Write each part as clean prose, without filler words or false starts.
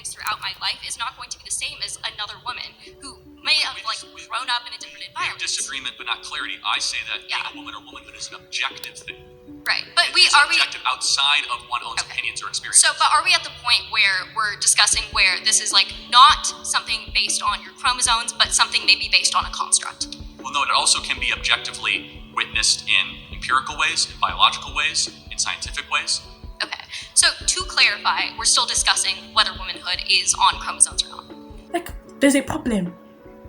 experienced throughout my life is not going to be the same as another woman who may have grown up in a different environment. Disagreement, but not clarity. I say that being a woman or womanhood is an objective thing. Right, but it's objective outside of one's own opinions or experiences. So, but are we at the point where we're discussing where this is not something based on your chromosomes, but something maybe based on a construct? Well, no, it also can be objectively witnessed in empirical ways, in biological ways, in scientific ways. Okay, so to clarify, we're still discussing whether womanhood is on chromosomes or not. There's a problem.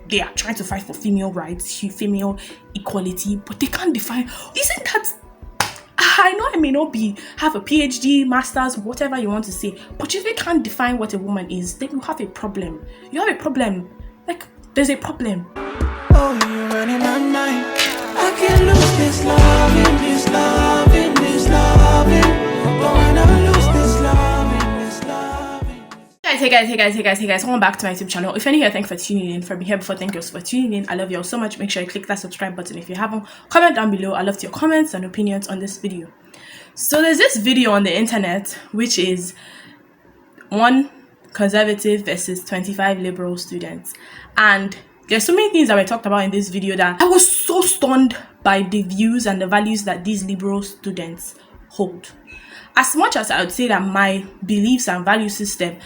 They are trying to fight for female rights, female equality, but they can't define. Isn't that? I know I may not have a PhD, master's, whatever you want to say, but if you can't define what a woman is, then you have a problem. You have a problem. There's a problem. Oh, you're running my mind. I can't lose this love in this love in this loving. Don't wanna lose this love in this loving. Hey guys, welcome back to my YouTube channel. If you're new here, thank you for tuning in. For being here before, thank you for tuning in. I love you all so much. Make sure you click that subscribe button if you haven't. Comment down below. I love your comments and opinions on this video. So there's this video on the internet which is 1 conservative versus 25 liberal students, and there's so many things that were talked about in this video that I was so stunned by the views and the values that these liberal students hold. As much as I would say that my beliefs and value system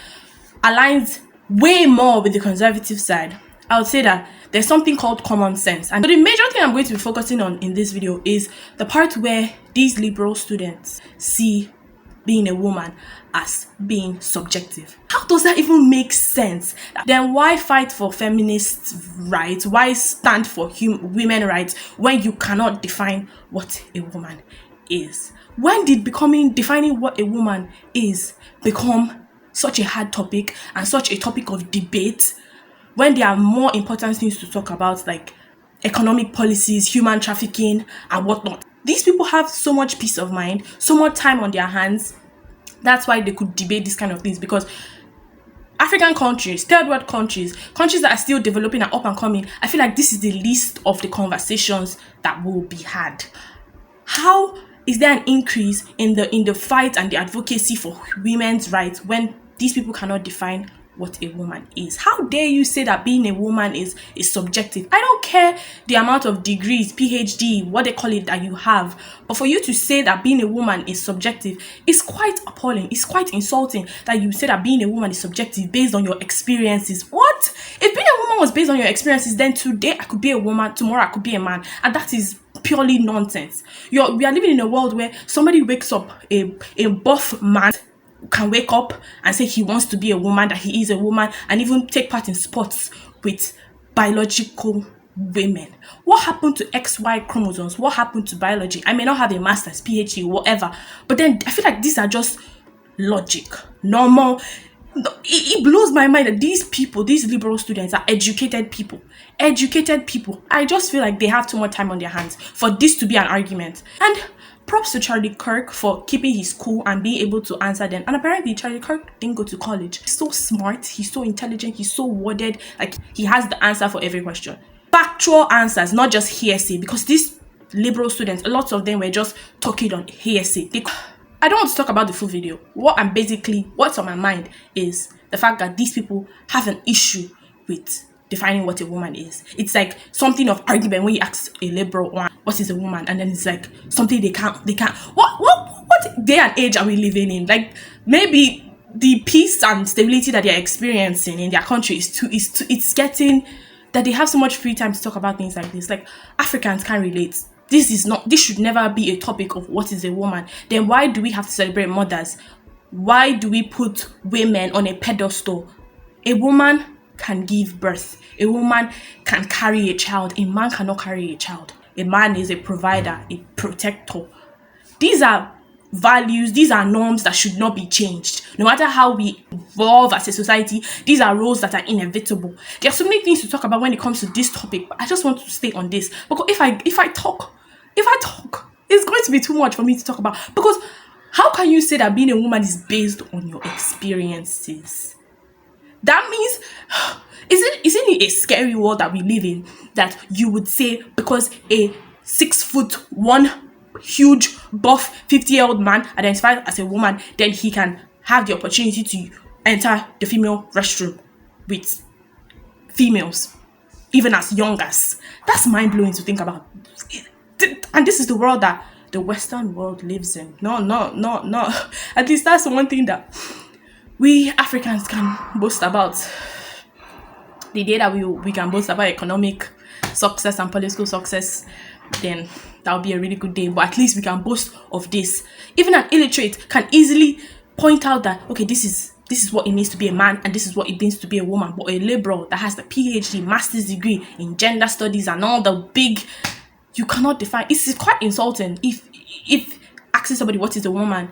aligns way more with the conservative side, I would say that there's something called common sense. And so the major thing I'm going to be focusing on in this video is the part where these liberal students see being a woman as being subjective. How does that even make sense? Then why fight for feminist rights? Why stand for women rights when you cannot define what a woman is? When did defining what a woman is become such a hard topic and such a topic of debate, when there are more important things to talk about, like economic policies, human trafficking, and whatnot? These people have so much peace of mind, so much time on their hands. That's why they could debate these kind of things, because African countries, third world countries that are still developing and up and coming, I feel like this is the least of the conversations that will be had. How is there an increase in the fight and the advocacy for women's rights when these people cannot define what a woman is? How dare you say that being a woman is subjective? I don't care the amount of degrees, PhD, what they call it, that you have, but for you to say that being a woman is subjective is quite appalling. It's quite insulting that you say that being a woman is subjective based on your experiences. What? If being a woman was based on your experiences, then today I could be a woman, tomorrow I could be a man, and that is purely nonsense. We are living in a world where somebody wakes up, a buff man can wake up and say he wants to be a woman, that he is a woman, and even take part in sports with biological women. What happened to XY chromosomes? What happened to biology? I may not have a master's, PhD, whatever, but then I feel like these are just logic, normal. It blows my mind that these people, these liberal students, are educated people. I just feel like they have too much time on their hands for this to be an argument. And props to Charlie Kirk for keeping his cool and being able to answer them. And apparently Charlie Kirk didn't go to college. He's so smart, he's so intelligent, he's so worded, like he has the answer for every question. Factual answers, not just hearsay, because these liberal students, a lot of them were just talking on hearsay. I don't want to talk about the full video. What's on my mind is the fact that these people have an issue with defining what a woman is. It's like something of argument when you ask a liberal one, what is a woman? And then it's like something they can't. What day and age are we living in? Like, maybe the peace and stability that they're experiencing in their country it's getting that they have so much free time to talk about things like this. Like, Africans can't relate. This should never be a topic of what is a woman. Then why do we have to celebrate mothers? Why do we put women on a pedestal? A woman can give birth. A woman can carry a child. A man cannot carry a child. A man is a provider, a protector. These are values, these are norms that should not be changed. No matter how we evolve as a society, these are roles that are inevitable. There are so many things to talk about when it comes to this topic, but I just want to stay on this. Because if I talk, it's going to be too much for me to talk about. Because how can you say that being a woman is based on your experiences? That means, isn't it a scary world that we live in, that you would say because a 6'1" huge buff 50-year-old man identifies as a woman, then he can have the opportunity to enter the female restroom with females, even as young as. That's mind-blowing to think about. And this is the world that the Western world lives in. No. At least that's the one thing that we Africans can boast about. The day that we can boast about economic success and political success, then that would be a really good day. But at least we can boast of this. Even an illiterate can easily point out that, okay, this is what it means to be a man and this is what it means to be a woman. But a liberal that has the PhD, master's degree in gender studies and all the big, you cannot define. It's quite insulting if asking somebody what is a woman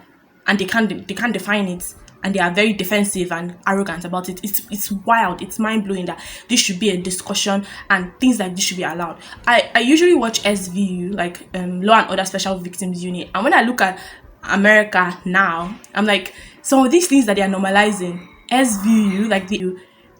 and they can't define it, and they are very defensive and arrogant about it. It's wild. It's mind-blowing that this should be a discussion and things like this should be allowed. I usually watch SVU, like Law and Order Special Victims Unit, and when I look at America now, I'm like, some of these things that they are normalizing, SVU, like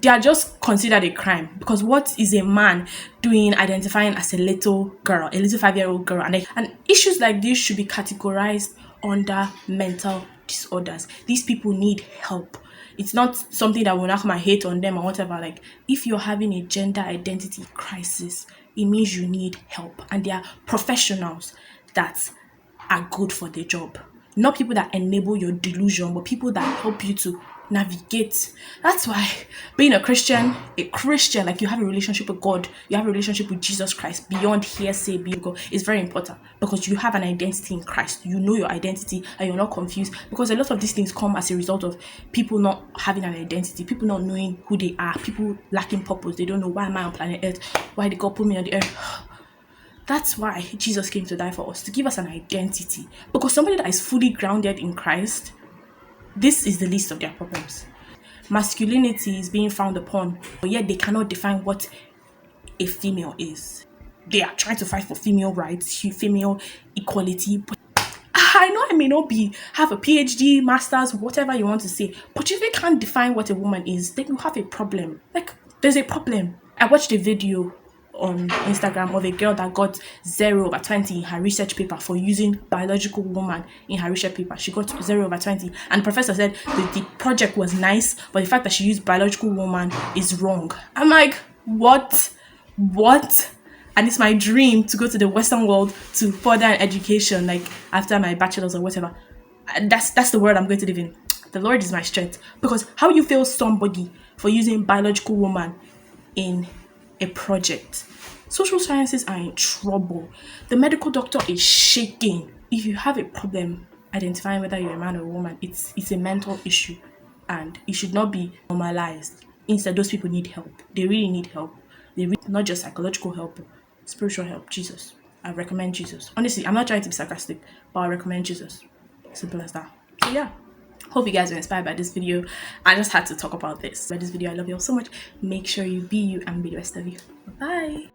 they are just considered a crime. Because what is a man doing identifying as a little girl, a little 5-year-old girl? And issues like this should be categorized under mental disorders. These people need help. It's not something that will knock my hate on them or whatever. Like, if you're having a gender identity crisis, it means you need help. And there are professionals that are good for the job. Not people that enable your delusion, but people that help you to navigate. That's why being a Christian, like you have a relationship with God, you have a relationship with Jesus Christ beyond hearsay, beyond God, is very important, because you have an identity in Christ. You know your identity and you're not confused, because a lot of these things come as a result of people not having an identity, people not knowing who they are, people lacking purpose. They don't know, why am I on planet Earth? Why did God put me on the earth? That's why Jesus came to die for us, to give us an identity. Because somebody that is fully grounded in Christ, this is the least of their problems. Masculinity is being frowned upon, but yet they cannot define what a female is. They are trying to fight for female rights, female equality. But I know I may not have a PhD, master's, whatever you want to say, but if you can't define what a woman is, then you have a problem. Like, there's a problem. I watched a video on Instagram of a girl that got 0/20 in her research paper for using biological woman in her research paper. She got 0/20, and the professor said the project was nice, but the fact that she used biological woman is wrong. I'm like, what? And it's my dream to go to the Western world to further an education, like after my bachelor's or whatever. That's the world I'm going to live in. The Lord is my strength. Because how you fail somebody for using biological woman in a project? Social sciences are in trouble. The medical doctor is shaking. If you have a problem identifying whether you're a man or a woman, it's a mental issue, and it should not be normalized. Instead, those people need help. They really need help. Not just psychological help, spiritual help. Jesus. I recommend Jesus. Honestly, I'm not trying to be sarcastic, but I recommend Jesus. Simple as that. So yeah. Hope you guys were inspired by this video. I just had to talk about this. By this video, I love you all so much. Make sure you be you and be the best of you. Bye.